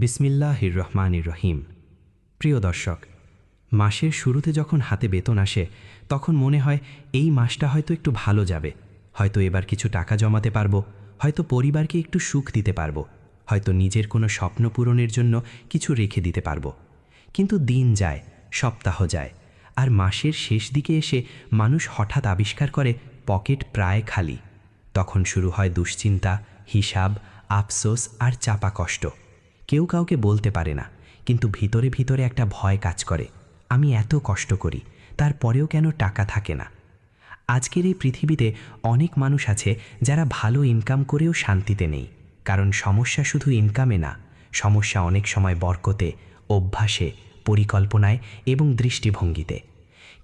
বিসমিল্লাহির রহমানির রহিম। প্রিয় দর্শক, মাসের শুরুতে যখন হাতে বেতন আসে তখন মনে হয় এই মাসটা হয়তো একটু ভালো যাবে, হয়তো এবার কিছু টাকা জমাতে পারবো, হয়তো পরিবারকে একটু সুখ দিতে পারবো, হয়তো নিজের কোনো স্বপ্ন পূরণের জন্য কিছু রেখে দিতে পারবো। কিন্তু দিন যায়, সপ্তাহ যায়, আর মাসের শেষ দিকে এসে মানুষ হঠাৎ আবিষ্কার করে পকেট প্রায় খালি। তখন শুরু হয় দুশ্চিন্তা, হিসাব, আফসোস আর চাপা কষ্ট। কেউ কাউকে বলতে পারে না, কিন্তু ভিতরে ভিতরে একটা ভয় কাজ করে, আমি এত কষ্ট করি, তারপরেও কেন টাকা থাকে না। আজকের এই পৃথিবীতে অনেক মানুষ আছে যারা ভালো ইনকাম করেও শান্তিতে নেই, কারণ সমস্যা শুধু ইনকামে না, সমস্যা অনেক সময় বরকতে, অভ্যাসে, পরিকল্পনায় এবং দৃষ্টিভঙ্গিতে।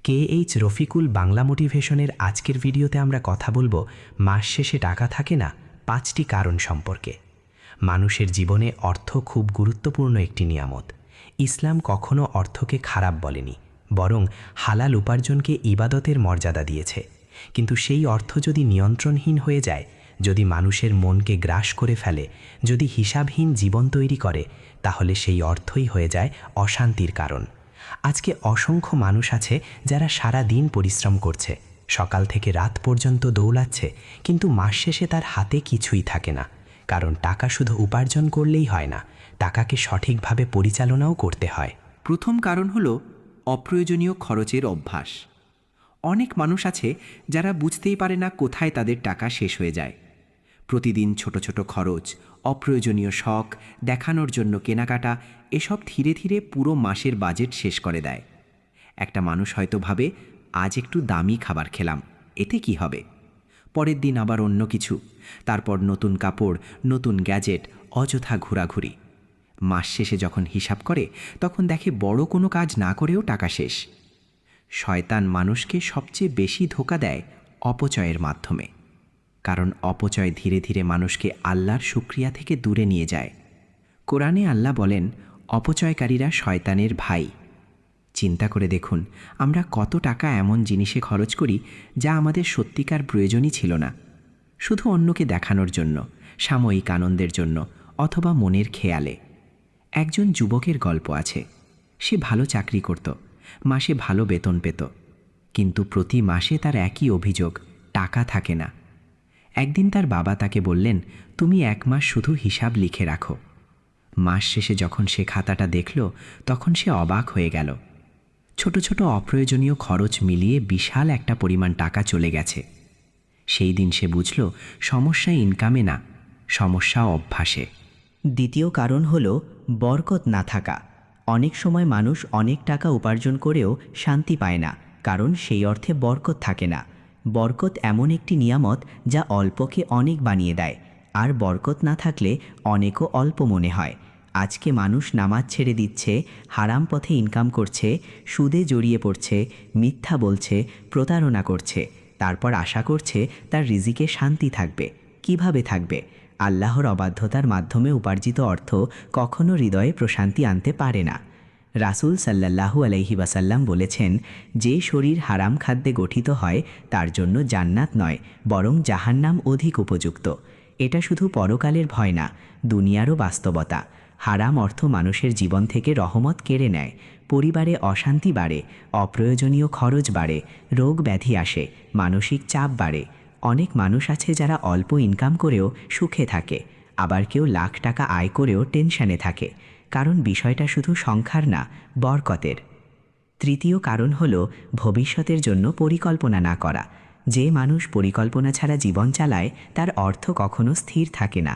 KH রফিকুল বাংলা মোটিভেশনের আজকের ভিডিওতে আমরা কথা বলবো মাস শেষে টাকা থাকে না 5টি কারণ সম্পর্কে। মানুষের জীবনে অর্থ খুব গুরুত্বপূর্ণ একটি নিয়ামত। ইসলাম কখনো অর্থকে খারাপ বলেনি, বরং হালাল উপার্জনকে ইবাদতের মর্যাদা দিয়েছে। কিন্তু সেই অর্থ যদি নিয়ন্ত্রণহীন হয়ে যায়, যদি মানুষের মনকে গ্রাস করে ফেলে, যদি হিসাবহীন জীবন তৈরি করে, তাহলে সেই অর্থই হয়ে যায় অশান্তির কারণ। আজকে অসংখ্য মানুষ আছে যারা সারা দিন পরিশ্রম করছে, সকাল থেকে রাত পর্যন্ত দৌড়াচ্ছে, কিন্তু মাস শেষে তার হাতে কিছুই থাকে না। কারণ টাকা শুধু উপার্জন করলেই হয় না, টাকাকে সঠিকভাবে পরিচালনাও করতে হয়। প্রথম কারণ হলো অপ্রয়োজনীয় খরচের অভ্যাস। অনেক মানুষ আছে যারা বুঝতেই পারে না কোথায় তাদের টাকা শেষ হয়ে যায়। প্রতিদিন ছোট ছোট খরচ, অপ্রয়োজনীয় শখ, দেখানোর জন্য কেনাকাটা, এসব ধীরে ধীরে পুরো মাসের বাজেট শেষ করে দেয়। একটা মানুষ হয়তো ভাবে, আজ একটু দামি খাবার খেলাম, এতে কি হবে? পরের দিন আবার অন্য কিছু, তারপর নতুন কাপড়, নতুন গ্যাজেট, অযথা ঘোরাঘুরি। মাস শেষে যখন হিসাব করে তখন দেখে বড় কোনো কাজ না করেও টাকা শেষ। শয়তান মানুষকে সবচেয়ে বেশি ধোঁকা দেয় অপচয়ের মাধ্যমে, কারণ অপচয় ধীরে ধীরে মানুষকে আল্লাহর শুকরিয়া থেকে দূরে নিয়ে যায়। কোরআনে আল্লাহ বলেন, অপচয়কারীরা শয়তানের ভাই। চিন্তা করে দেখুন, আমরা কত টাকা এমন জিনিসে খরচ করি যা আমাদের সত্যিকার প্রয়োজনই ছিল না, শুধু অন্যকে দেখানোর জন্য, সাময়িক আনন্দের জন্য, অথবা মনের খেয়ালে। একজন যুবকের গল্প আছে। সে ভালো চাকরি করত, মাসে ভালো বেতন পেত, কিন্তু প্রতি মাসে তার একই অভিযোগ, টাকা থাকে না। একদিন তার বাবা তাকে বললেন, তুমি 1 মাস শুধু হিসাব লিখে রাখো। মাস শেষে যখন সে খাতাটা দেখল, তখন সে অবাক হয়ে গেল। ছোট ছোট অপ্রয়োজনীয় খরচ মিলিয়ে বিশাল একটা পরিমাণ টাকা চলে গেছে। সেই দিন সে বুঝল, সমস্যা ইনকামে না, সমস্যা অভ্যাসে। দ্বিতীয় কারণ হলো বরকত না থাকা। অনেক সময় মানুষ অনেক টাকা উপার্জন করেও শান্তি পায় না, কারণ সেই অর্থে বরকত থাকে না। বরকত এমন একটি নিয়ামত যা অল্পকে অনেক বানিয়ে দেয়, আর বরকত না থাকলে অনেকও অল্প মনে হয়। আজকে মানুষ নামাজ ছেড়ে দিচ্ছে, হারাম পথে ইনকাম করছে, সুদে জড়িয়ে পড়ছে, মিথ্যা বলছে, প্রতারণা করছে, তারপর আশা করছে তার রিজিকে শান্তি থাকবে। কিভাবে থাকবে? আল্লাহর অবাধ্যতার মাধ্যমে উপার্জিত অর্থ কখনো হৃদয়ে প্রশান্তি আনতে পারে না। রাসূল সাল্লাল্লাহু আলাইহি ওয়াসাল্লাম বলেছেন, যে শরীর হারাম খাদ্যে গঠিত হয় তার জন্য জান্নাত নয়, বরং জাহান্নাম অধিক উপযুক্ত। এটা শুধু পরকালের ভয় না, দুনিয়ারও বাস্তবতা। হারাম অর্থ মানুষের জীবন থেকে রহমত কেড়ে নেয়, পরিবারে অশান্তি বাড়ে, অপ্রয়োজনীয় খরচ বাড়ে, রোগ ব্যাধি আসে, মানসিক চাপ বাড়ে। অনেক মানুষ আছে যারা অল্প ইনকাম করেও সুখে থাকে, আবার কেউ লাখ টাকা আয় করেও টেনশনে থাকে, কারণ বিষয়টা শুধু সংখ্যার না, বরকতের। তৃতীয় কারণ হলো ভবিষ্যতের জন্য পরিকল্পনা না করা। যে মানুষ পরিকল্পনা ছাড়া জীবন চালায় তার অর্থ কখনো স্থির থাকে না।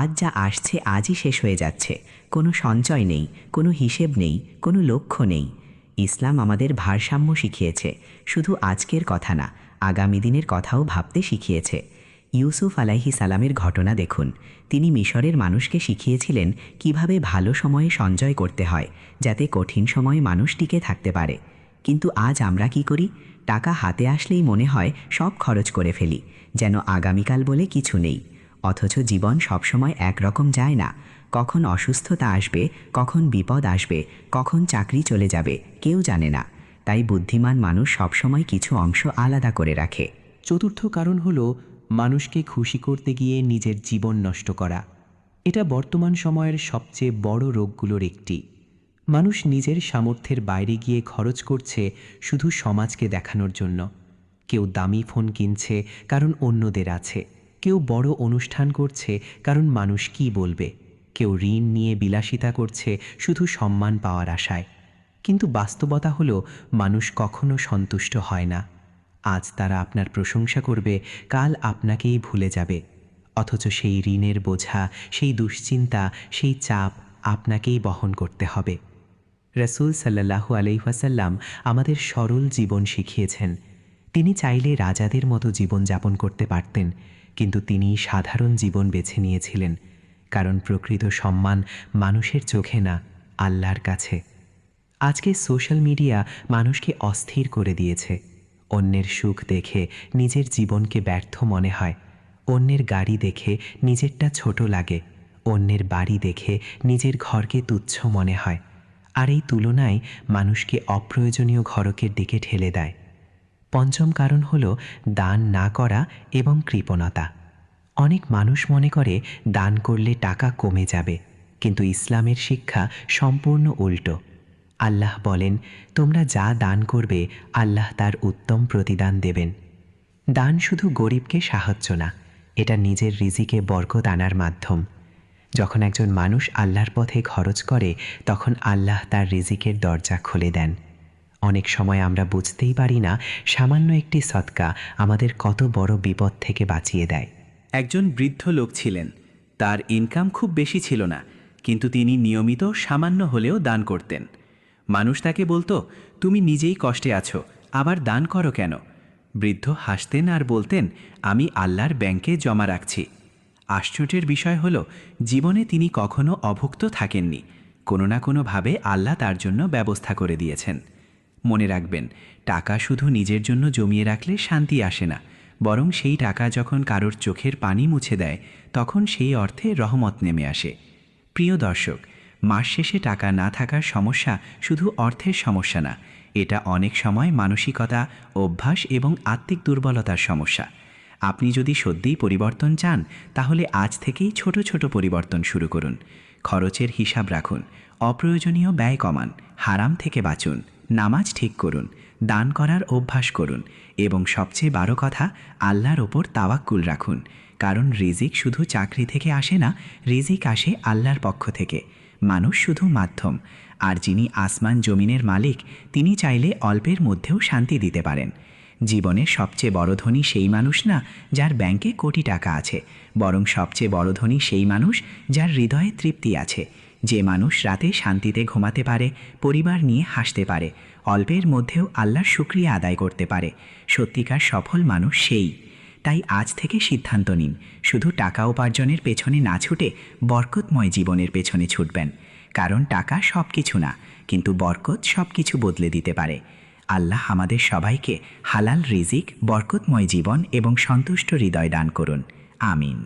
আজ যা আসছে আজই শেষ হয়ে যাচ্ছে, কোনো সঞ্চয় নেই, কোনো হিসেব নেই, কোনো লক্ষ্য নেই। ইসলাম আমাদের ভারসাম্য শিখিয়েছে, শুধু আজকের কথা না, আগামী দিনের কথাও ভাবতে শিখিয়েছে। ইউসুফ আলাইহিস সালামের ঘটনা দেখুন। তিনি মিশরের মানুষকে শিখিয়েছিলেন কিভাবে ভালো সময়ে সঞ্চয় করতে হয়, যাতে কঠিন সময়ে মানুষ টিকে থাকতে পারে। কিন্তু আজ আমরা কি করি? টাকা হাতে আসলেই মনে হয় সব খরচ করে ফেলি, যেন আগামীকাল বলে কিছু নেই। অথচ জীবন সবসময় একরকম যায় না। কখন অসুস্থতা আসবে, কখন বিপদ আসবে, কখন চাকরি চলে যাবে, কেউ জানে না। তাই বুদ্ধিমান মানুষ সবসময় কিছু অংশ আলাদা করে রাখে। চতুর্থ কারণ হলো মানুষকে খুশি করতে গিয়ে নিজের জীবন নষ্ট করা। এটা বর্তমান সময়ের সবচেয়ে বড় রোগগুলোর একটি। মানুষ নিজের সামর্থ্যের বাইরে গিয়ে খরচ করছে শুধু সমাজকে দেখানোর জন্য। কেউ দামি ফোন কিনছে কারণ অন্যদের আছে, কেউ বড় অনুষ্ঠান করছে কারণ মানুষ কি বলবে, কেউ ঋণ নিয়ে বিলাসিতা করছে শুধু সম্মান পাওয়ার আশায়। কিন্তু বাস্তবতা হলো মানুষ কখনো সন্তুষ্ট হয় না। আজ তারা আপনার প্রশংসা করবে, কাল আপনাকেই ভুলে যাবে। অথচ সেই ঋণের বোঝা, সেই দুশ্চিন্তা, সেই চাপ আপনাকেই বহন করতে হবে। রাসূল সাল্লাল্লাহু আলাইহি ওয়াসাল্লাম আমাদের সরল জীবন শিখিয়েছেন। তিনি চাইলে রাজাদের মতো জীবন যাপন করতে পারতেন, কিন্তু তিনি সাধারণ জীবন বেছে নিয়েছিলেন, কারণ প্রকৃত সম্মান মানুষের চোখে না, আল্লাহর কাছে। আজকে সোশ্যাল মিডিয়া মানুষকে অস্থির করে দিয়েছে। অন্যের সুখ দেখে নিজের জীবনকে ব্যর্থ মনে হয়, অন্যের গাড়ি দেখে নিজেরটা ছোট লাগে, অন্যের বাড়ি দেখে নিজের ঘরকে তুচ্ছ মনে হয়। আর এই তুলনায় মানুষকে অপ্রয়োজনীয় ঘরকের দিকে ঠেলে দেয়। পঞ্চম কারণ হল দান না করা এবং কৃপণতা। অনেক মানুষ মনে করে দান করলে টাকা কমে যাবে, কিন্তু ইসলামের শিক্ষা সম্পূর্ণ উল্টো। আল্লাহ বলেন, তোমরা যা দান করবে আল্লাহ তার উত্তম প্রতিদান দেবেন। দান শুধু গরিবকে সাহায্য না, এটা নিজের রিজিকে বরকত আনার মাধ্যম। যখন একজন মানুষ আল্লাহর পথে খরচ করে, তখন আল্লাহ তার রিজিকের দরজা খুলে দেন। অনেক সময় আমরা বুঝতেই পারি না সামান্য একটি সদকা আমাদের কত বড় বিপদ থেকে বাঁচিয়ে দেয়। একজন বৃদ্ধ লোক ছিলেন, তার ইনকাম খুব বেশি ছিল না, কিন্তু তিনি নিয়মিত সামান্য হলেও দান করতেন। মানুষ তাকে বলতো, তুমি নিজেই কষ্টে আছো, আবার দান করো কেন? বৃদ্ধ হাসতেন আর বলতেন, আমি আল্লাহর ব্যাংকে জমা রাখছি। আশ্চর্যের বিষয় হলো, জীবনে তিনি কখনো অভুক্ত থাকেননি। কোনো না কোনোভাবে আল্লাহ তার জন্য ব্যবস্থা করে দিয়েছেন। মনে রাখবেন, টাকা শুধু নিজের জন্য জমিয়ে রাখলে শান্তি আসে না, বরং সেই টাকা যখন কারোর চোখের পানি মুছে দেয়, তখন সেই অর্থে রহমত নেমে আসে। প্রিয় দর্শক, মাস শেষে টাকা না থাকার সমস্যা শুধু অর্থের সমস্যা না, এটা অনেক সময় মানসিকতা, অভ্যাস এবং আত্মিক দুর্বলতার সমস্যা। আপনি যদি সত্যিই পরিবর্তন চান, তাহলে আজ থেকেই ছোট ছোট পরিবর্তন শুরু করুন। খরচের হিসাব রাখুন, অপ্রয়োজনীয় ব্যয় কমান, হারাম থেকে বাঁচুন, নামাজ ঠিক করুন, দান করার অভ্যাস করুন এবং সবচেয়ে বড় কথা, আল্লাহর ওপর তাওয়াক্কুল রাখুন। কারণ রিজিক শুধু চাকরি থেকে আসে না, রিজিক আসে আল্লাহর পক্ষ থেকে। মানুষ শুধু মাধ্যম, আর যিনি আসমান জমিনের মালিক, তিনি চাইলে অল্পের মধ্যেও শান্তি দিতে পারেন। জীবনের সবচেয়ে বড় ধনী সেই মানুষ না যার ব্যাংকে কোটি টাকা আছে, বরং সবচেয়ে বড় ধনী সেই মানুষ যার হৃদয়ে তৃপ্তি আছে, যে মানুষ রাতে শান্তিতে ঘুমাতে পারে, পরিবার নিয়ে হাসতে পারে, অল্পের মধ্যেও আল্লাহর শুকরিয়া আদায় করতে পারে। সত্যিকার সফল মানুষ সেই। তাই আজ থেকে সিদ্ধান্ত নিন, শুধু টাকা উপার্জনের পেছনে না ছুটে বরকতময় জীবনের পেছনে ছুটবেন। কারণ টাকা সব কিছু না, কিন্তু বরকত সব কিছু বদলে দিতে পারে। আল্লাহ আমাদের সবাইকে হালাল রিজিক, বরকতময় জীবন এবং সন্তুষ্ট হৃদয় দান করুন। আমিন।